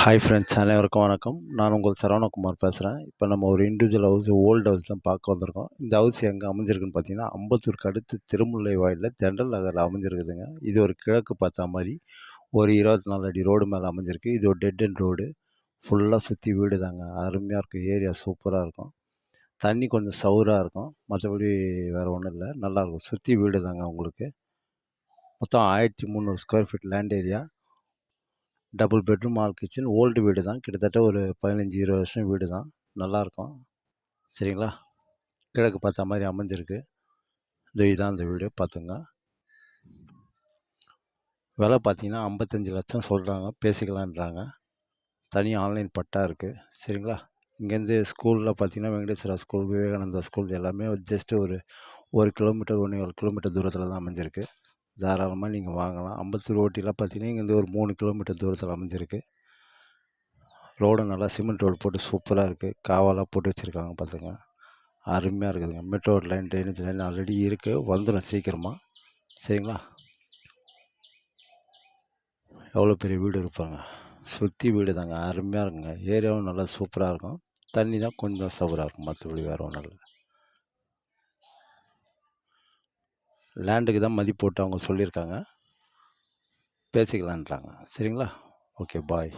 Hi friends, அனைவருக்கும் வணக்கம். நான் உங்கள் சரவணகுமார் பேசுகிறேன். இப்போ நம்ம ஒரு இண்டிவிஜுவல் ஹவுஸ், ஓல்டு ஹவுஸ் தான் பார்க்க வந்திருக்கோம். இந்த ஹவுஸ் எங்கே அமைஞ்சிருக்குன்னு பார்த்தீங்கன்னா, அம்பத்தூருக்கு அடுத்து திருமுல்லை வாயிலில் தென்றல் நகரில் அமைஞ்சிருக்குதுங்க. இது ஒரு கிழக்கு பார்த்தா மாதிரி ஒரு 24 அடி ரோடு மேலே அமைஞ்சிருக்கு. இது ஒரு டெட் எண்ட் ரோடு. ஃபுல்லாக சுற்றி வீடு தாங்க. அருமையாக இருக்கும். ஏரியா சூப்பராக இருக்கும். தண்ணி கொஞ்சம் சவுறாக இருக்கும். மற்றபடி வேறு ஒன்றும் இல்லை. நல்லாயிருக்கும். சுற்றி வீடு தாங்க உங்களுக்கு. மொத்தம் 1300 square feet land area. Double bedroom hall kitchen. Old வீடு தான். கிட்டத்தட்ட ஒரு 15, 20 வருஷம் வீடு தான். நல்லாயிருக்கும். சரிங்களா? கிழக்கு பார்த்த மாதிரி அமைஞ்சிருக்கு. இதான் அந்த வீடு பார்த்துங்க. விலை பார்த்தீங்கன்னா 55 லட்சம் சொல்கிறாங்க. பேசிக்கலான்றாங்க. தனி ஆன்லைன் பட்டா இருக்குது. சரிங்களா? இங்கேருந்து ஸ்கூலில் பார்த்தீங்கன்னா வெங்கடேஸ்வரா ஸ்கூல், விவேகானந்தா ஸ்கூல் எல்லாமே ஜஸ்ட்டு ஒரு 1 கிலோமீட்டர், 1 1/4 கிலோமீட்டர் தூரத்தில் தான் அமைஞ்சிருக்கு. தாராளமாக நீங்கள் வாங்கலாம். அம்பத்தூர் ஓட்டிலாம் பார்த்தீங்கன்னா இங்கேருந்து ஒரு 3 கிலோமீட்டர் தூரத்தில் அமைஞ்சிருக்கு. ரோடும் நல்லா சிமெண்ட் ரோடு போட்டு சூப்பராக இருக்குது. காவாலாம் போட்டு வச்சுருக்காங்க பார்த்துங்க. அருமையாக இருக்குதுங்க. Metro line, drainage line already இருக்குது. வந்துடும் சீக்கிரமாக. சரிங்களா? எவ்வளோ பெரிய வீடு இருப்பாங்க. சுற்றி வீடு தாங்க. அருமையாக இருக்குங்க. ஏரியாவும் நல்லா சூப்பராக இருக்கும். தண்ணி தான் கொஞ்சம் சவுறாக இருக்கும். மற்றபடி வேறு ஒன்றும் இல்லை. லேண்டுக்கு தான் மதிப்பு போட்டு அவங்க சொல்லியிருக்காங்க. பேசிக்கலான்றாங்க. சரிங்களா? ஓகே, பாய்.